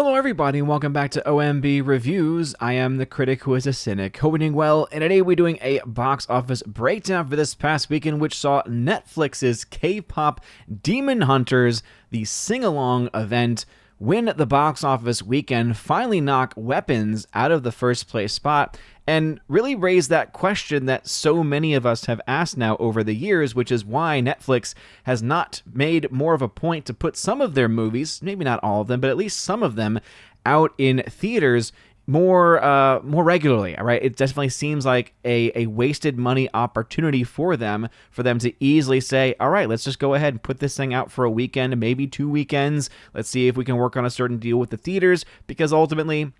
Hello everybody and welcome back to OMB Reviews. I am the critic who is a cynic. Hope you're doing well, and today we're doing a box office breakdown for this past weekend, which saw Netflix's K-Pop Demon Hunters, the sing-along event, win the box office weekend, finally knock Weapons out of the first place spot, and really raise that question that so many of us have asked now over the years, which is why Netflix has not made more of a point to put some of their movies, maybe not all of them, but at least some of them, out in theaters more regularly, right? It definitely seems like a wasted money opportunity for them to easily say, all right, let's just go ahead and put this thing out for a weekend, maybe 2 weekends. Let's see if we can work on a certain deal with the theaters, because ultimately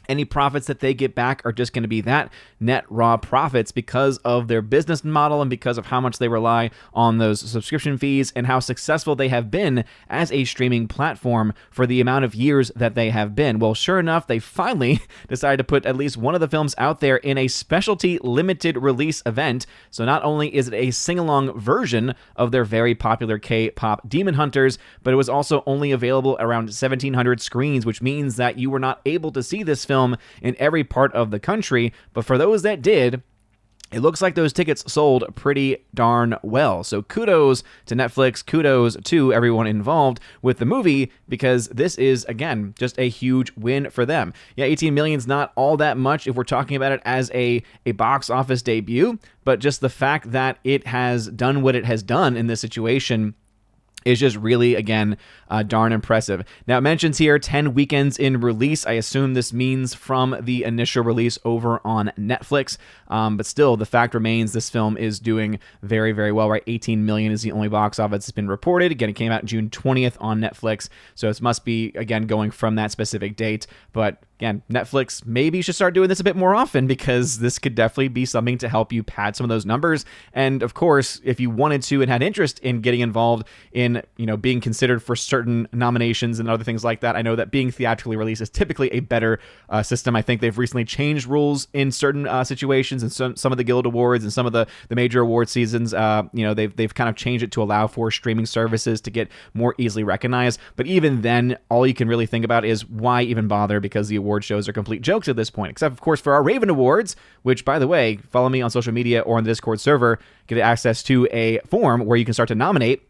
any profits that they get back are just going to be that net raw profits because of their business model and because of how much they rely on those subscription fees and how successful they have been as a streaming platform for the amount of years that they have been. Well, sure enough, they finally decided to put at least one of the films out there in a specialty limited release event. So not only is it a sing-along version of their very popular K-pop Demon Hunters, but it was also only available around 1,700 screens, which means that you were not able to see this film in every part of the country, but for those that did, it looks like those tickets sold pretty darn well. So kudos to Netflix, kudos to everyone involved with the movie, because this is, again, just a huge win for them. Yeah, 18 million is not all that much if we're talking about it as a box office debut, but just the fact that it has done what it has done in this situation is just really, again, darn impressive. Now, it mentions here 10 weekends in release. I assume this means from the initial release over on Netflix. But still, the fact remains this film is doing very, very well, right? 18 million is the only box office that's been reported. Again, it came out June 20th on Netflix. So it must be, again, going from that specific date. But again, Netflix maybe should start doing this a bit more often, because this could definitely be something to help you pad some of those numbers. And of course, if you wanted to and had interest in getting involved in, being considered for certain nominations and other things like that, I know that being theatrically released is typically a better system. I think they've recently changed rules in certain situations, and some of the Guild Awards and some of the major award seasons. They've kind of changed it to allow for streaming services to get more easily recognized. But even then, all you can really think about is why even bother, because the award shows are complete jokes at this point, except of course for our Raven Awards, which, by the way, follow me on social media or on the Discord server, get access to a form where you can start to nominate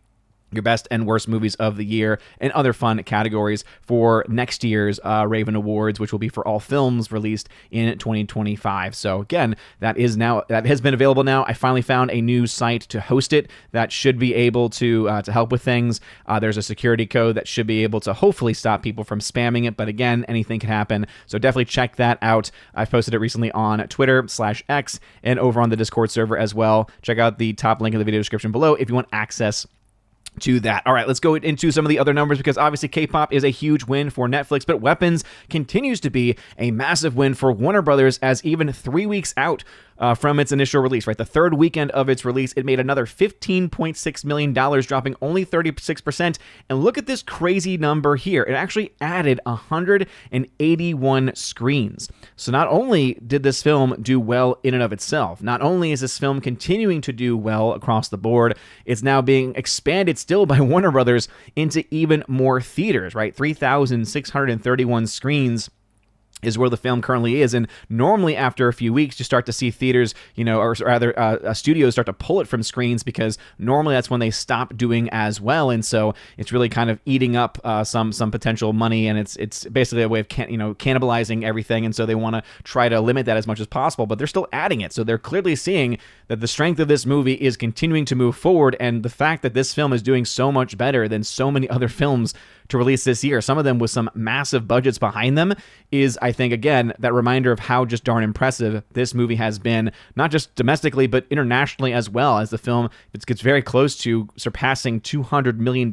your best and worst movies of the year and other fun categories for next year's Raven Awards, which will be for all films released in 2025. So again, that has been available now. I finally found a new site to host it that should be able to help with things. There's a security code that should be able to hopefully stop people from spamming it, but again, anything can happen. So definitely check that out. I've posted it recently on Twitter/X and over on the Discord server as well. Check out the top link in the video description below if you want access to that. All right, let's go into some of the other numbers, because obviously K-pop is a huge win for Netflix, but Weapons continues to be a massive win for Warner Brothers, as even 3 weeks out from its initial release, right? The third weekend of its release, it made another $15.6 million, dropping only 36%. And look at this crazy number here. It actually added 181 screens. So not only did this film do well in and of itself, not only is this film continuing to do well across the board, it's now being expanded still by Warner Brothers into even more theaters, right? 3,631 screens is where the film currently is. And normally after a few weeks, you start to see theaters, or rather studios start to pull it from screens, because normally that's when they stop doing as well. And so it's really kind of eating up some potential money, and it's basically a way of cannibalizing everything. And so they want to try to limit that as much as possible, but they're still adding it. So they're clearly seeing that the strength of this movie is continuing to move forward, and the fact that this film is doing so much better than so many other films to release this year, some of them with some massive budgets behind them, is, I think, again, that reminder of how just darn impressive this movie has been, not just domestically, but internationally as well, as the film gets very close to surpassing $200 million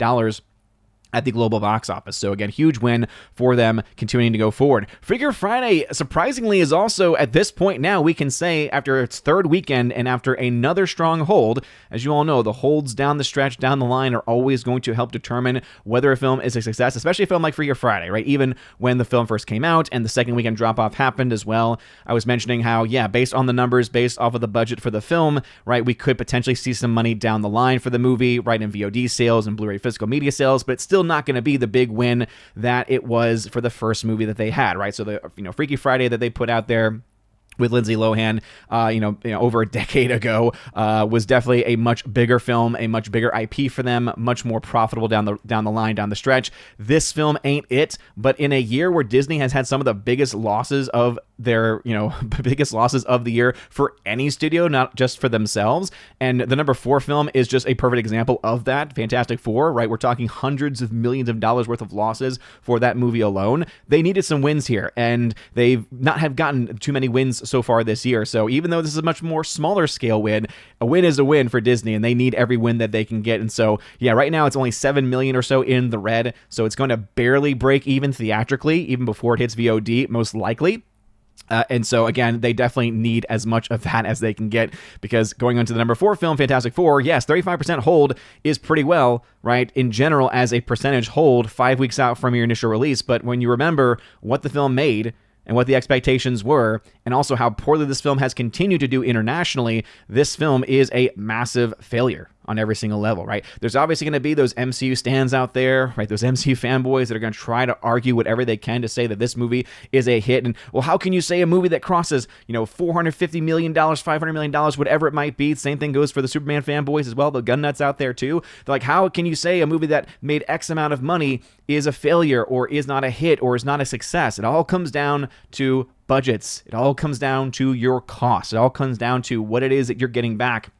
at the global box office. So again, huge win for them continuing to go forward. Figure Friday, surprisingly, is also, at this point now, we can say, after its third weekend and after another strong hold, as you all know, the holds down the stretch, down the line, are always going to help determine whether a film is a success, especially a film like Figure Friday, right? Even when the film first came out and the second weekend drop-off happened as well, I was mentioning how, yeah, based on the numbers, based off of the budget for the film, right, we could potentially see some money down the line for the movie, right, in VOD sales and Blu-ray physical media sales, but it's still still not going to be the big win that it was for the first movie that they had, right? So the Freaky Friday that they put out there with Lindsay Lohan, over a decade ago, was definitely a much bigger film, a much bigger IP for them, much more profitable down the stretch. This film ain't it, but in a year where Disney has had some of the biggest losses of their, biggest losses of the year for any studio, not just for themselves, and the number 4 film is just a perfect example of that. Fantastic Four, right? We're talking hundreds of millions of dollars worth of losses for that movie alone. They needed some wins here, and they've not have gotten too many wins so far this year. So even though this is a much more smaller scale win, a win is a win for Disney, and they need every win that they can get. And so, yeah, right now it's only $7 million or so in the red. So it's going to barely break even theatrically, even before it hits VOD, most likely. And so, again, they definitely need as much of that as they can get, because going on to the number 4 film, Fantastic Four, yes, 35% hold is pretty well, right, in general as a percentage hold 5 weeks out from your initial release. But when you remember what the film made and what the expectations were, and also how poorly this film has continued to do internationally, this film is a massive failure on every single level, right? There's obviously going to be those MCU stands out there, right? Those MCU fanboys that are going to try to argue whatever they can to say that this movie is a hit. And, well, how can you say a movie that crosses, $450 million, $500 million, whatever it might be? Same thing goes for the Superman fanboys as well, the gun nuts out there too. They're like, how can you say a movie that made X amount of money is a failure or is not a hit or is not a success? It all comes down to budgets. It all comes down to your costs. It all comes down to what it is that you're getting back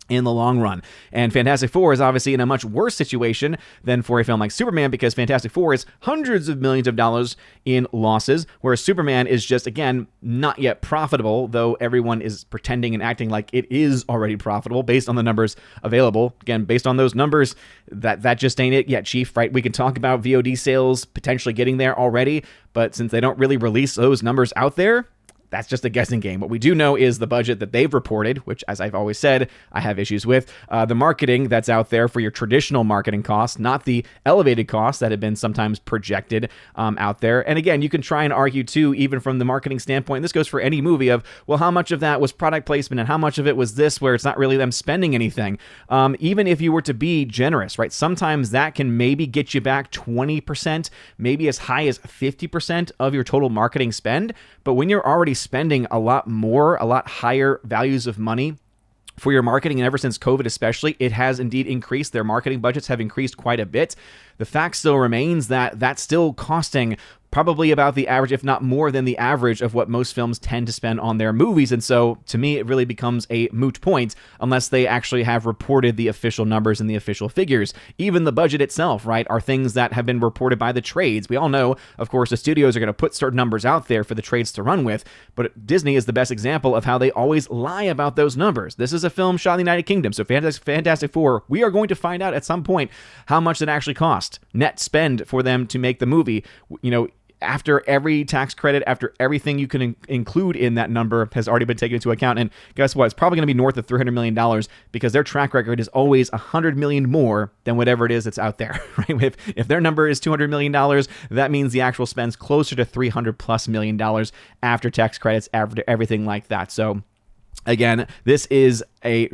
in the long run. And Fantastic Four is obviously in a much worse situation than for a film like Superman, because Fantastic Four is hundreds of millions of dollars in losses, whereas Superman is just, again, not yet profitable, though everyone is pretending and acting like it is already profitable based on the numbers available. Again, based on those numbers, that just ain't it yet, Chief, right? We can talk about VOD sales potentially getting there already, but since they don't really release those numbers out there, that's just a guessing game. What we do know is the budget that they've reported, which, as I've always said, I have issues with. The marketing that's out there for your traditional marketing costs, not the elevated costs that have been sometimes projected out there. And again, you can try and argue too, even from the marketing standpoint, this goes for any movie, of, well, how much of that was product placement and how much of it was this, where it's not really them spending anything. Even if you were to be generous, right? Sometimes that can maybe get you back 20%, maybe as high as 50% of your total marketing spend. But when you're already spending a lot more, a lot higher values of money for your marketing, and ever since COVID especially, it has indeed increased. Their marketing budgets have increased quite a bit. The fact still remains that that's still costing probably about the average, if not more than the average, of what most films tend to spend on their movies. And so, to me, it really becomes a moot point unless they actually have reported the official numbers and the official figures. Even the budget itself, right, are things that have been reported by the trades. We all know, of course, the studios are going to put certain numbers out there for the trades to run with, but Disney is the best example of how they always lie about those numbers. This is a film shot in the United Kingdom, so Fantastic Four, we are going to find out at some point how much it actually cost, net spend for them to make the movie. After every tax credit, after everything you can include in that number has already been taken into account. And guess what? It's probably going to be north of $300 million, because their track record is always $100 million more than whatever it is that's out there, right? If their number is $200 million, that means the actual spend's closer to $300+ million after tax credits, after everything like that. So, again, this is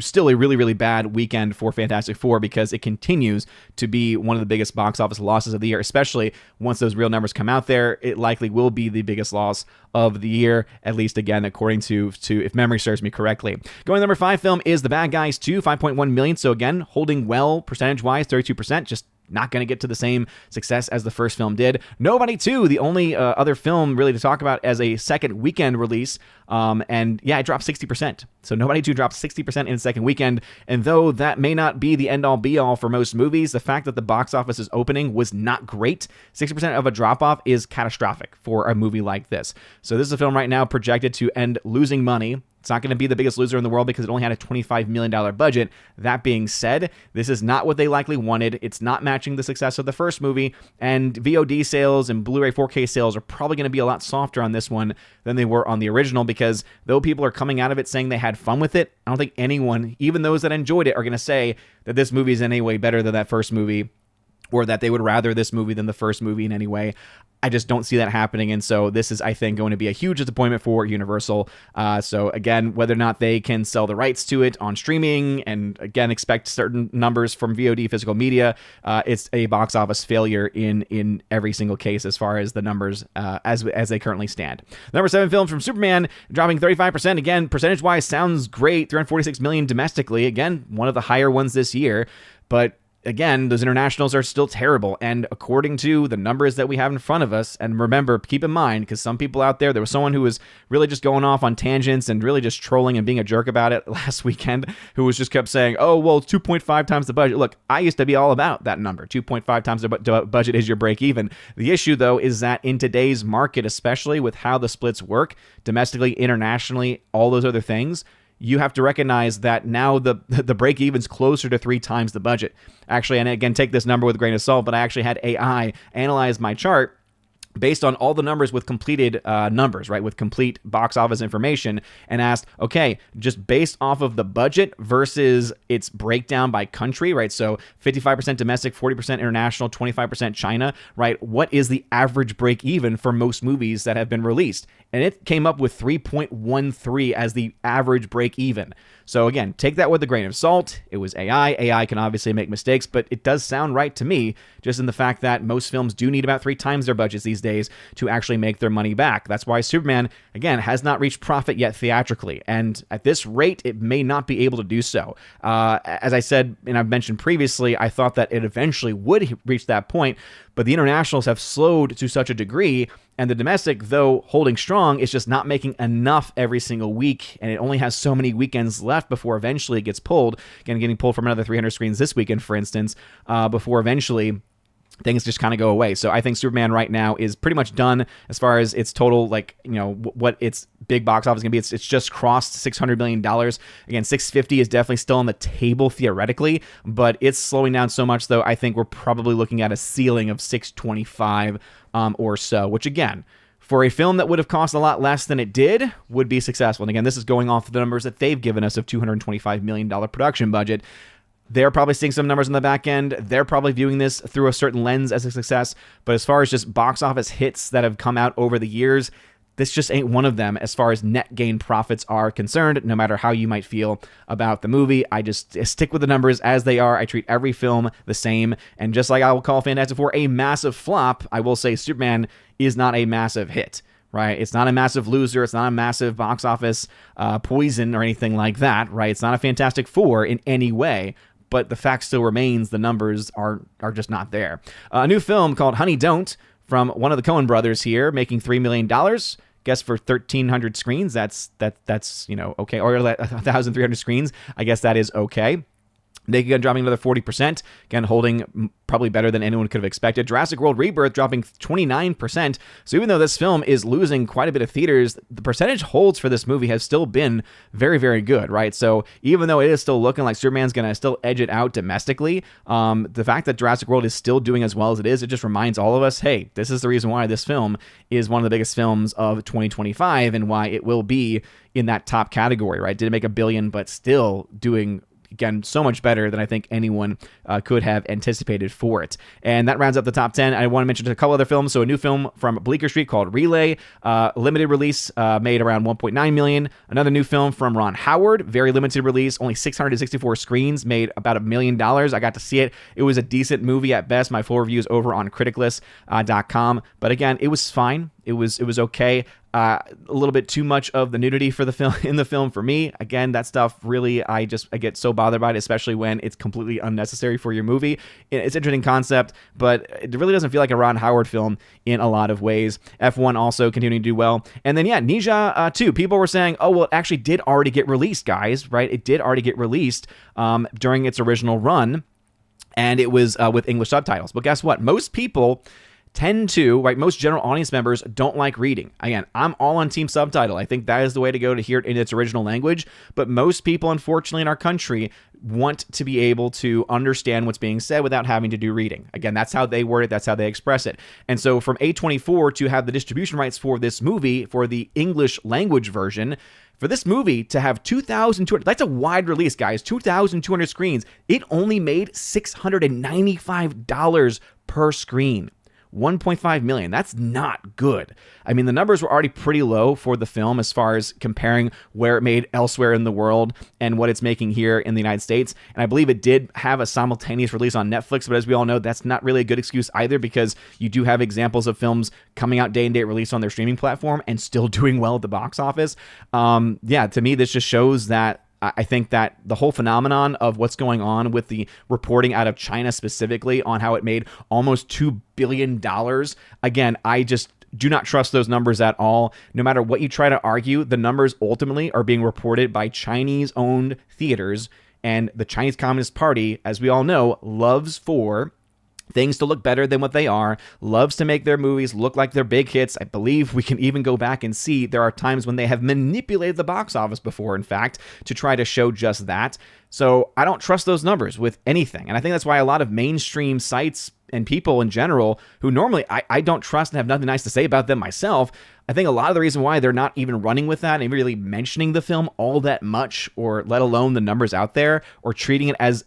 still a really, really bad weekend for Fantastic Four, because it continues to be one of the biggest box office losses of the year, especially once those real numbers come out there. It likely will be the biggest loss of the year, at least, again, according to if memory serves me correctly. Going to number 5 film is The Bad Guys 2, 5.1 million. So again, holding well percentage-wise, 32%, just not going to get to the same success as the first film did. Nobody 2, the only other film really to talk about as a second weekend release. And yeah, it dropped 60%. So Nobody 2 dropped 60% in its second weekend. And though that may not be the end-all be-all for most movies, the fact that the box office's opening was not great, 60% of a drop-off is catastrophic for a movie like this. So this is a film right now projected to end losing money. It's not going to be the biggest loser in the world because it only had a $25 million budget. That being said, this is not what they likely wanted. It's not matching the success of the first movie, and VOD sales and Blu-ray 4K sales are probably going to be a lot softer on this one than they were on the original, because though people are coming out of it saying they had fun with it, I don't think anyone, even those that enjoyed it, are going to say that this movie is in any way better than that first movie or that they would rather this movie than the first movie in any way. I just don't see that happening, and so this is, I think, going to be a huge disappointment for Universal. So again, whether or not they can sell the rights to it on streaming, and again, expect certain numbers from VOD physical media, it's a box office failure in every single case as far as the numbers as they currently stand. Number 7 film from Superman, dropping 35%. Again, percentage-wise, sounds great. $346 million domestically. Again, one of the higher ones this year, but again, those internationals are still terrible. And according to the numbers that we have in front of us, and remember, keep in mind, because some people out there was someone who was really just going off on tangents and really just trolling and being a jerk about it last weekend, who was just kept saying, oh, well, 2.5 times the budget. Look, I used to be all about that number. 2.5 times the budget is your break even. The issue, though, is that in today's market, especially with how the splits work, domestically, internationally, all those other things, you have to recognize that now the break even's closer to 3 times the budget. Actually, and again, take this number with a grain of salt, but I actually had AI analyze my chart based on all the numbers with completed numbers, right, with complete box office information, and asked, okay, just based off of the budget versus its breakdown by country, right, so 55% domestic, 40% international, 25% China, right, what is the average break even for most movies that have been released? And it came up with 3.13 as the average break even. So again, take that with a grain of salt. It was AI. AI can obviously make mistakes, but it does sound right to me, just in the fact that most films do need about 3 times their budgets these days to actually make their money back. That's why Superman, again, has not reached profit yet theatrically. And at this rate, it may not be able to do so. As I said, and I've mentioned previously, I thought that it eventually would reach that point, but the internationals have slowed to such a degree, and the domestic, though holding strong, is just not making enough every single week, and it only has so many weekends left before eventually it gets pulled. Again, getting pulled from another 300 screens this weekend, for instance, before eventually things just kind of go away. So I think Superman right now is pretty much done as far as its total, like, you know, what its big box office is going to be. It's just crossed $600 million. Again, 650 is definitely still on the table theoretically, but it's slowing down so much, though, I think we're probably looking at a ceiling of 625 or so, which again, for a film that would have cost a lot less than it did, would be successful. And again, this is going off the numbers that they've given us of $225 million production budget. They're probably seeing some numbers on the back end. They're probably viewing this through a certain lens as a success. But as far as just box office hits that have come out over the years, this just ain't one of them as far as net gain profits are concerned, no matter how you might feel about the movie. I just stick with the numbers as they are. I treat every film the same. And just like I will call Fantastic Four a massive flop, I will say Superman is not a massive hit. Right? It's not a massive loser. It's not a massive box office poison or anything like that. Right? It's not a Fantastic Four in any way. But the fact still remains, the numbers are just not there. A new film called Honey Don't from one of the Coen brothers here, making $3 million. Guess for 1,300 screens, that's you know, okay. Or 1,300 screens, I guess that is okay. Naked Gun dropping another 40%, again, holding probably better than anyone could have expected. Jurassic World Rebirth dropping 29%. So even though this film is losing quite a bit of theaters, the percentage holds for this movie has still been very, very good, right? So even though it is still looking like Superman's going to still edge it out domestically, the fact that Jurassic World is still doing as well as it is, it just reminds all of us, hey, this is the reason why this film is one of the biggest films of 2025 and why it will be in that top category, right? Didn't make $1 billion, but still doing, again, so much better than I think anyone could have anticipated for it. And that rounds up the top 10. I want to mention a couple other films. So a new film from Bleecker Street called Relay, limited release, made around $1.9 million. Another new film from Ron Howard, very limited release, only 664 screens, made about $1 million. I got to see it. It was a decent movie at best. My full review is over on criticlist.com. But again, it was fine. It was okay. A little bit too much of the nudity for the film in the film for me. Again, that stuff really, I get so bothered by it, especially when it's completely unnecessary for your movie. It's an interesting concept, but it really doesn't feel like a Ron Howard film in a lot of ways. F1 also continuing to do well. And then, yeah, Ninja 2. People were saying, oh, well, it actually did already get released, guys, right? It did already get released during its original run, and it was with English subtitles. But guess what? Most people tend to, right, most general audience members don't like reading. Again, I'm all on team subtitle. I think that is the way to go to hear it in its original language, but most people, unfortunately, in our country want to be able to understand what's being said without having to do reading. Again, that's how they word it, that's how they express it. And so from A24 to have the distribution rights for this movie, for the English language version, For this movie to have 2,200, that's a wide release, guys, 2,200 screens, it only made $695 per screen. 1.5 million. That's not good. I mean, the numbers were already pretty low for the film as far as comparing where it made elsewhere in the world and what it's making here in the United States. And I believe it did have a simultaneous release on Netflix, but as we all know, that's not really a good excuse either, because you do have examples of films coming out day and date release on their streaming platform and still doing well at the box office. Yeah, to me, this just shows that I think that the whole phenomenon of what's going on with the reporting out of China specifically on how it made almost $2 billion, again, I just do not trust those numbers at all. No matter what you try to argue, the numbers ultimately are being reported by Chinese-owned theaters, and the Chinese Communist Party, as we all know, loves for things to look better than what they are, loves to make their movies look like they're big hits. I believe we can even go back and see there are times when they have manipulated the box office before, in fact, to try to show just that. So I don't trust those numbers with anything. And I think that's why a lot of mainstream sites and people in general who normally I don't trust and have nothing nice to say about them myself, I think a lot of the reason why they're not even running with that and really mentioning the film all that much, or let alone the numbers out there, or treating it as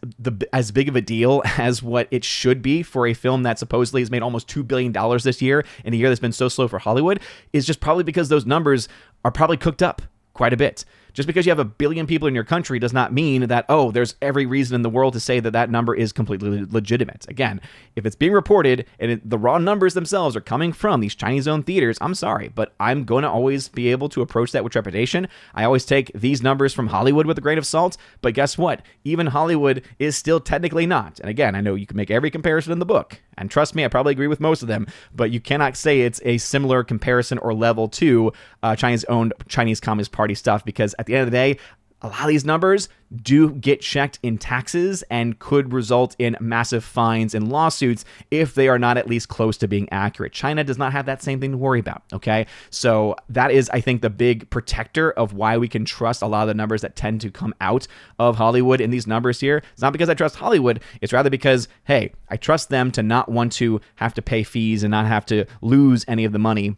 big of a deal as what it should be for a film that supposedly has made almost $2 billion this year in a year that's been so slow for Hollywood, is just probably because those numbers are probably cooked up quite a bit. Just because you have 1 billion people in your country does not mean that, oh, there's every reason in the world to say that that number is completely legitimate. Again, if it's being reported and the raw numbers themselves are coming from these Chinese-owned theaters, I'm sorry, but I'm going to always be able to approach that with trepidation. I always take these numbers from Hollywood with a grain of salt, but guess what? Even Hollywood is still technically not. And again, I know you can make every comparison in the book, and trust me, I probably agree with most of them, but you cannot say it's a similar comparison or level to Chinese-owned Chinese Communist Party stuff, because at the end of the day, a lot of these numbers do get checked in taxes and could result in massive fines and lawsuits if they are not at least close to being accurate. China does not have that same thing to worry about, okay? So that is, I think, the big protector of why we can trust a lot of the numbers that tend to come out of Hollywood in these numbers here. It's not because I trust Hollywood. It's rather because, hey, I trust them to not want to have to pay fees and not have to lose any of the money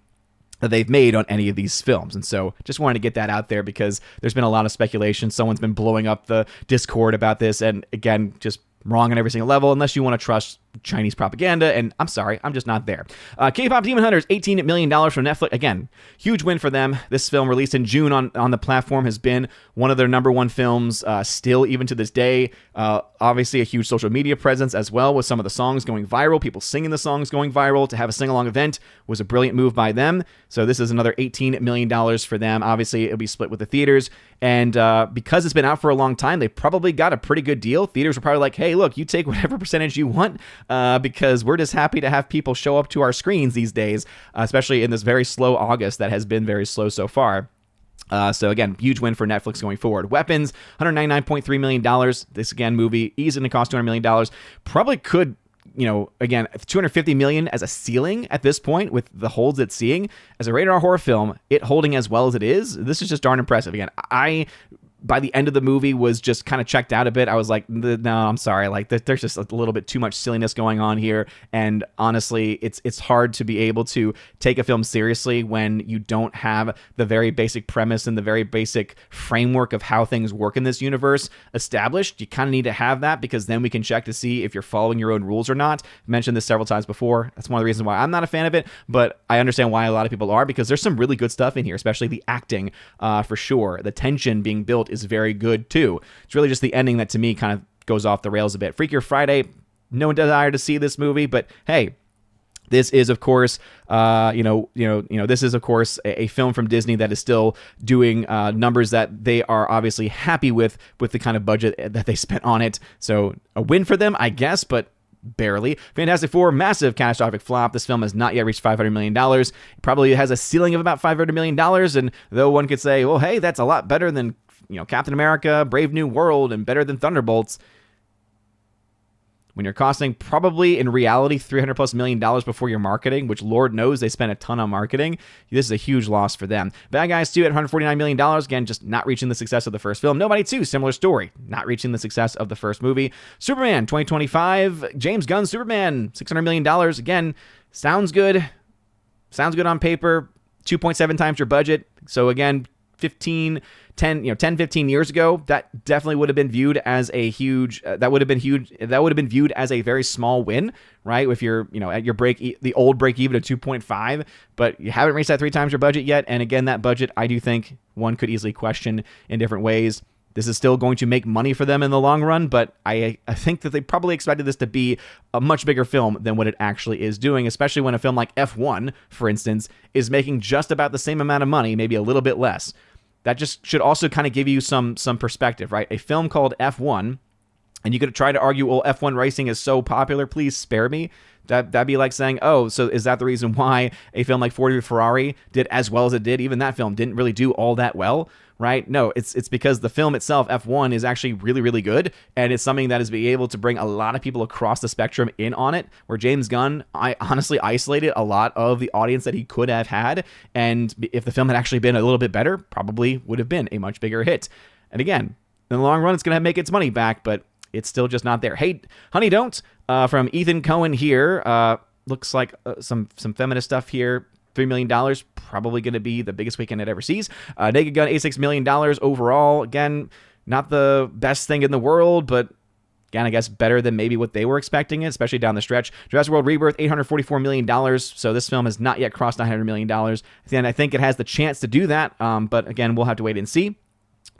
that they've made on any of these films. And so just wanted to get that out there because there's been a lot of speculation. Someone's been blowing up the Discord about this, and again, just wrong on every single level unless you want to trust Chinese propaganda, and I'm sorry, I'm just not there. KPop Demon Hunters, $18 million from Netflix. Again, huge win for them. This film, released in June on the platform, has been one of their #1 films still, even to this day. Obviously, a huge social media presence as well, with some of the songs going viral, people singing the songs going viral. To have a sing-along event was a brilliant move by them. So this is another $18 million for them. Obviously, it'll be split with the theaters. And because it's been out for a long time, they probably got a pretty good deal. Theaters were probably like, hey, look, you take whatever percentage you want, because we're just happy to have people show up to our screens these days, especially in this very slow August that has been very slow so far. So again, huge win for Netflix going forward. Weapons, $199.3 million. This, again, movie easily cost $200 million. Probably could, again, $250 million as a ceiling at this point with the holds it's seeing. As a rated R horror film, it holding as well as it is, this is just darn impressive. Again, by the end of the movie was just kind of checked out a bit. I was like, no, I'm sorry. Like, there's just a little bit too much silliness going on here. And honestly, it's hard to be able to take a film seriously when you don't have the very basic premise and the very basic framework of how things work in this universe established. You kind of need to have that, because then we can check to see if you're following your own rules or not. I've mentioned this several times before. That's one of the reasons why I'm not a fan of it, but I understand why a lot of people are, because there's some really good stuff in here, especially the acting, for sure. The tension being built is very good too. It's really just the ending that to me kind of goes off the rails a bit. Freakier Friday, no desire to see this movie, but hey, this is, of course, this is, of course, a film from Disney that is still doing numbers that they are obviously happy with the kind of budget that they spent on it. So a win for them, I guess, but barely. Fantastic Four, massive catastrophic flop. This film has not yet reached $500 million. It probably has a ceiling of about $500 million. And though one could say, well, hey, that's a lot better than Captain America, Brave New World, and better than Thunderbolts, when you're costing probably in reality $300+ million before your marketing, which Lord knows they spent a ton on marketing, this is a huge loss for them. Bad Guys 2 at $149 million, again, just not reaching the success of the first film. Nobody 2, similar story, not reaching the success of the first movie. Superman 2025, James Gunn Superman, $600 million, again, sounds good on paper, 2.7 times your budget. So again, 15 10, 15 years ago, that definitely would have been viewed as a huge, that would have been viewed as a very small win, right? If you're, at your the old break even of 2.5, but you haven't reached that 3 times your budget yet. And again, that budget, I do think one could easily question in different ways. This is still going to make money for them in the long run, but I think that they probably expected this to be a much bigger film than what it actually is doing, especially when a film like F1, for instance, is making just about the same amount of money, maybe a little bit less. That just should also kind of give you some perspective, right? A film called F1, and you could try to argue, well, F1 racing is so popular, please spare me. That'd be like saying, oh, so is that the reason why a film like Ford v Ferrari did as well as it did? Even that film didn't really do all that well, right? No, it's because the film itself, F1, is actually really, really good, and it's something that is being able to bring a lot of people across the spectrum in on it, where James Gunn, I honestly isolated a lot of the audience that he could have had, and if the film had actually been a little bit better, probably would have been a much bigger hit. And again, in the long run, it's going to make its money back, but it's still just not there. Hey, Honey Don't, from Ethan Cohen here. Looks like some feminist stuff here. $3 million, probably going to be the biggest weekend it ever sees. Naked Gun, $86 million overall. Again, not the best thing in the world, but again, I guess better than maybe what they were expecting, especially down the stretch. Jurassic World Rebirth, $844 million. So this film has not yet crossed $900 million. And I think it has the chance to do that. But again, we'll have to wait and see.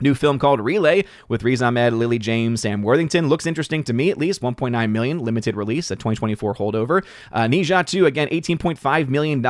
New film called Relay with Riz Ahmed, Lily James, Sam Worthington. Looks interesting to me, at least. 1.9 million, limited release, a 2024 holdover. Ninja 2, again, $18.5 million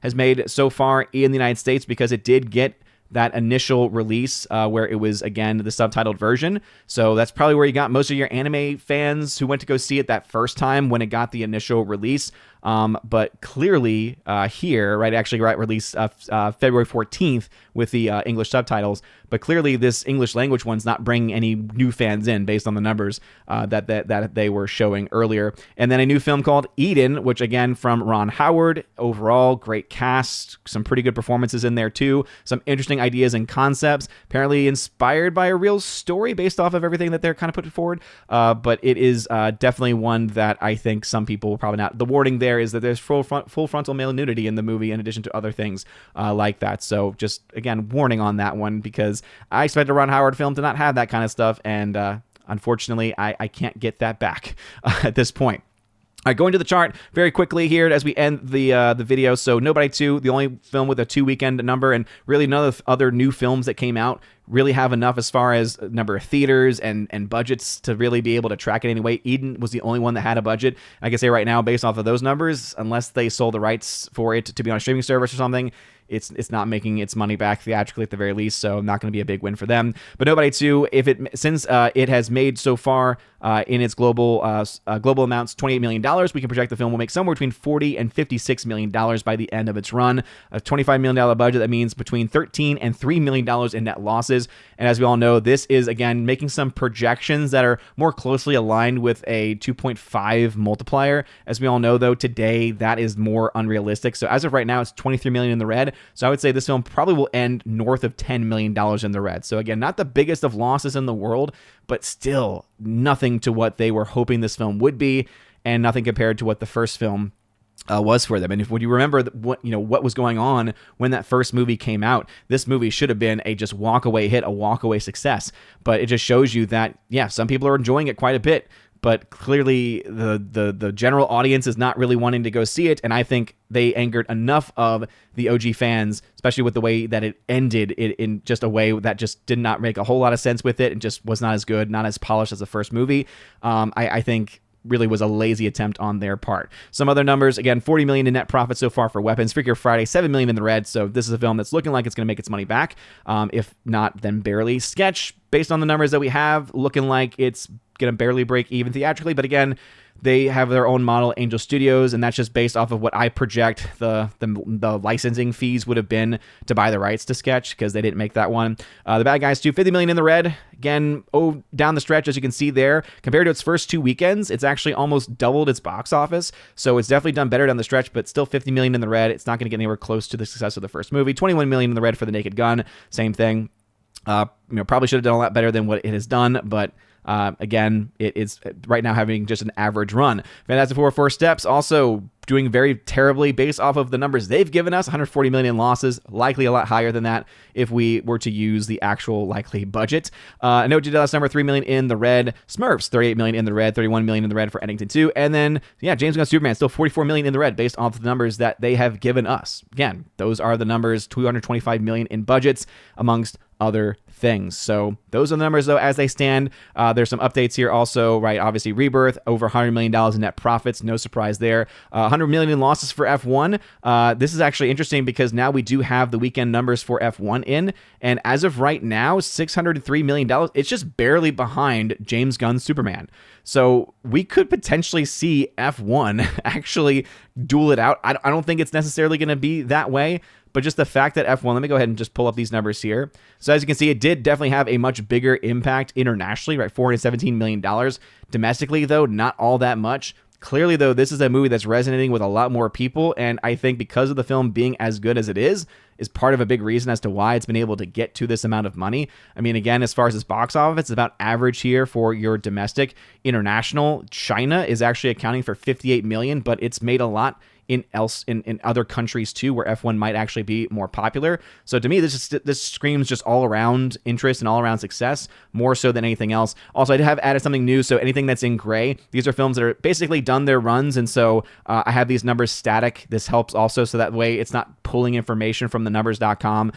has made so far in the United States because it did get that initial release where it was, again, the subtitled version. So that's probably where you got most of your anime fans who went to go see it that first time when it got the initial release. But clearly here, right, actually released February 14th with the English subtitles. But clearly this English language one's not bringing any new fans in based on the numbers that they were showing earlier. And then a new film called Eden, which again from Ron Howard. Overall, great cast, some pretty good performances in there too. Some interesting ideas and concepts. Apparently inspired by a real story based off of everything that they're kind of putting forward. But it is definitely one that I think some people will probably not. The warning there is that there's full frontal male nudity in the movie in addition to other things like that. So just, again, warning on that one, because I expect a Ron Howard film to not have that kind of stuff, and unfortunately, I can't get that back at this point. All right, going to the chart very quickly here as we end the video. So Nobody 2, the only film with a 2-weekend number, and really none of the other new films that came out really have enough as far as number of theaters and budgets to really be able to track it anyway. Eden was the only one that had a budget. I can say right now, based off of those numbers, unless they sold the rights for it to be on a streaming service or something, it's not making its money back theatrically at the very least, so not going to be a big win for them. But Nobody 2, since it has made so far in its global amounts $28 million, we can project the film will make somewhere between $40 and $56 million by the end of its run. A $25 million budget, that means between $13 and $3 million in net losses. And as we all know, this is, again, making some projections that are more closely aligned with a 2.5 multiplier. As we all know, though, today that is more unrealistic. So as of right now, it's $23 million in the red. So I would say this film probably will end north of $10 million in the red. So again, not the biggest of losses in the world, but still nothing to what they were hoping this film would be, and nothing compared to what the first film was for them. And would you remember what was going on when that first movie came out? This movie should have been a just walk-away hit, a walk-away success. But it just shows you that, yeah, some people are enjoying it quite a bit, but clearly the general audience is not really wanting to go see it, and I think they angered enough of the OG fans, especially with the way that it ended in just a way that just did not make a whole lot of sense with it, and just was not as good, not as polished as the first movie. I think really was a lazy attempt on their part. Some other numbers, again, $40 million in net profit so far for Weapons. Freakier Friday, $7 million in the red, so this is a film that's looking like it's going to make its money back. If not, then barely. Sketch, based on the numbers that we have, looking like it's going to barely break even theatrically, but again, they have their own model, Angel Studios, and that's just based off of what I project the licensing fees would have been to buy the rights to Sketch, because they didn't make that one. The Bad Guys 2, $50 million in the red. Again, down the stretch, as you can see there, compared to its first 2 weekends, it's actually almost doubled its box office, so it's definitely done better down the stretch, but still $50 million in the red. It's not going to get anywhere close to the success of the first movie. $21 million in the red for The Naked Gun, same thing. Probably should have done a lot better than what it has done, but again, it is right now having just an average run. Fantastic Four: Four Steps also doing very terribly based off of the numbers they've given us. 140 million in losses, likely a lot higher than that if we were to use the actual likely budget. I know Dallas number 3 million in the red. Smurfs 38 million in the red, 31 million in the red for Eddington 2, and then James Gunn Superman still 44 million in the red based off the numbers that they have given us. Again, those are the numbers. 225 million in budgets amongst other things. So those are the numbers though as they stand. There's some updates here also, right? Obviously Rebirth over $100 million in net profits, no surprise there. 100 million in losses for F1. This is actually interesting because now we do have the weekend numbers for F1 in, and as of right now, $603 million. It's just barely behind James Gunn Superman. So we could potentially see F1 actually duel it out. I don't think it's necessarily going to be that way, but just the fact that F1, let me go ahead and just pull up these numbers here. So as you can see, it did definitely have a much bigger impact internationally, right? $417 million. Domestically, though, not all that much. Clearly, though, this is a movie that's resonating with a lot more people, and I think because of the film being as good as it is part of a big reason as to why it's been able to get to this amount of money. I mean, again, as far as this box office, it's about average here for your domestic. International, China is actually accounting for 58 million, but it's made a lot in other countries too, where F1 might actually be more popular. So to me, this screams just all around interest and all around success, more so than anything else. Also, I have added something new. So anything that's in gray, these are films that are basically done their runs, and so I have these numbers static. This helps also, so that way it's not pulling information from the numbers.com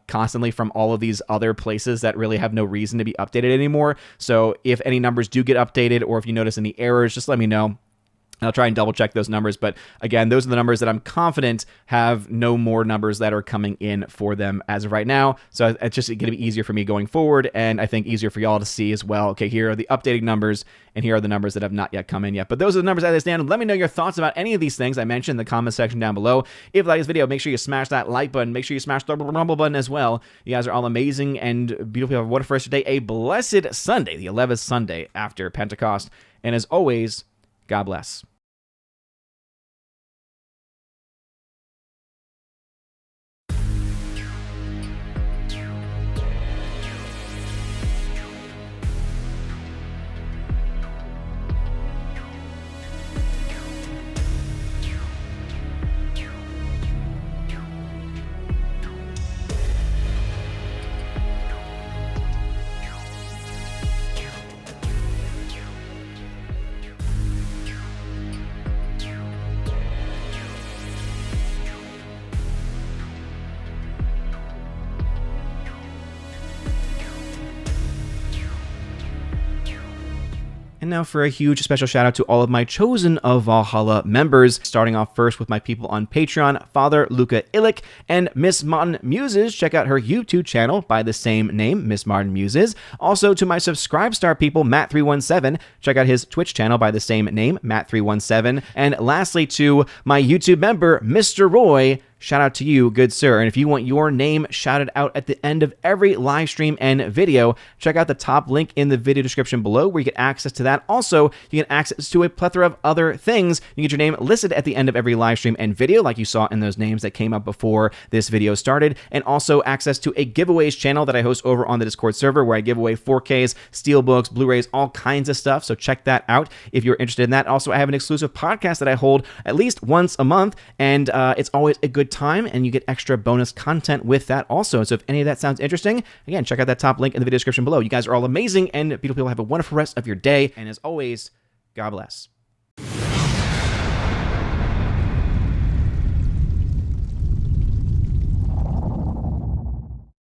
constantly from all of these other places that really have no reason to be updated anymore. So if any numbers do get updated, or if you notice any errors, just let me know. I'll try and double check those numbers. But again, those are the numbers that I'm confident have no more numbers that are coming in for them as of right now. So it's just going to be easier for me going forward, and I think easier for y'all to see as well. Okay, here are the updated numbers, and here are the numbers that have not yet come in yet. But those are the numbers as they stand. Let me know your thoughts about any of these things I mentioned in the comment section down below. If you like this video, make sure you smash that like button. Make sure you smash the rumble button as well. You guys are all amazing and beautiful. Have a wonderful rest of your day. A blessed Sunday, the 11th Sunday after Pentecost. And as always, God bless. And now for a huge special shout out to all of my Chosen of Valhalla members, starting off first with my people on Patreon, Father Luca Illick and Miss Martin Muses. Check out her YouTube channel by the same name, Miss Martin Muses. Also to my Subscribestar people, Matt317. Check out his Twitch channel by the same name, Matt317. And lastly to my YouTube member, Mr. Roy. Shout out to you, good sir. And if you want your name shouted out at the end of every live stream and video, check out the top link in the video description below where you get access to that. Also, you get access to a plethora of other things. You get your name listed at the end of every live stream and video, like you saw in those names that came up before this video started. And also access to a giveaways channel that I host over on the Discord server where I give away 4Ks, Steelbooks, Blu-rays, all kinds of stuff. So check that out if you're interested in that. Also, I have an exclusive podcast that I hold at least once a month, and it's always a good time, and you get extra bonus content with that also. So if any of that sounds interesting, again, check out that top link in the video description below. You guys are all amazing and beautiful people. Have a wonderful rest of your day, and as always, God bless.